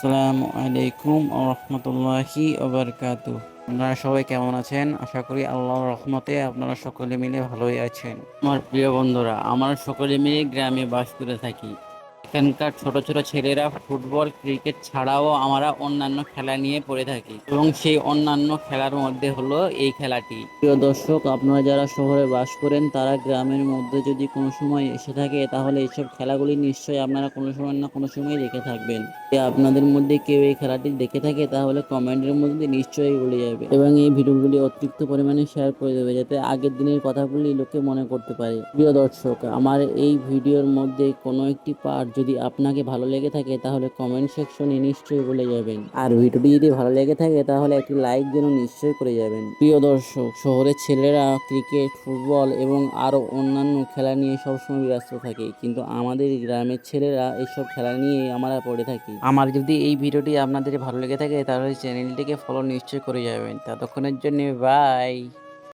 আসসালামু আলাইকুম রহমতুল্লাহি ওবারকাতু। আপনারা সবাই কেমন আছেন? আশা করি আল্লাহর রহমতে আপনারা সকলে মিলে ভালোই আছেন। আমার প্রিয় বন্ধুরা, আমরা সকলে মিলে গ্রামে বাস করে থাকি। এখানকার ছোট ছোট ছেলেরা ফুটবল, ক্রিকেট ছাড়াও আমরা অন্যান্য খেলা নিয়ে পড়ে থাকি এবং সেই অন্যান্য খেলার মধ্যে হলো এই খেলাটি। প্রিয় দর্শক, আপনারা যারা শহরে বাস করেন তারা গ্রামের মধ্যে যদি কোনো সময় এসে থাকে তাহলে এইসব খেলাগুলি নিশ্চয়ই আপনারা কোনো সময় না কোনো সময় দেখে থাকবেন। আপনাদের মধ্যে কেউ এই খেলাটি দেখে থাকে তাহলে কমেন্টের মধ্যে নিশ্চয়ই বলে যাবে এবং এই ভিডিওগুলি অতিরিক্ত পরিমাণে শেয়ার করে দেবে যাতে আগের দিনের কথাগুলি লোকে মনে করতে পারে। প্রিয় দর্শক, আমার এই ভিডিওর মধ্যে কোনো একটি পার্ট যদি আপনাকে ভালো লেগে থাকে তাহলে কমেন্ট সেকশনে নিশ্চয়ই বলে যাবেন, আর ভিডিওটি যদি ভালো লেগে থাকে তাহলে একটি লাইক যেন নিশ্চয়ই করে যাবেন। প্রিয় দর্শক, শহরের ছেলেরা ক্রিকেট, ফুটবল এবং আরো অন্যান্য খেলা নিয়ে সবসময় ব্যস্ত থাকে, কিন্তু আমাদের গ্রামের ছেলেরা এইসব খেলা নিয়ে আমরা পড়ে থাকি। আমার যদি এই ভিডিওটি আপনাদের ভালো লেগে থাকে তাহলে চ্যানেলটিকে ফলো নিশ্চয়ই করে যাবেন। ততক্ষণের জন্য বাই।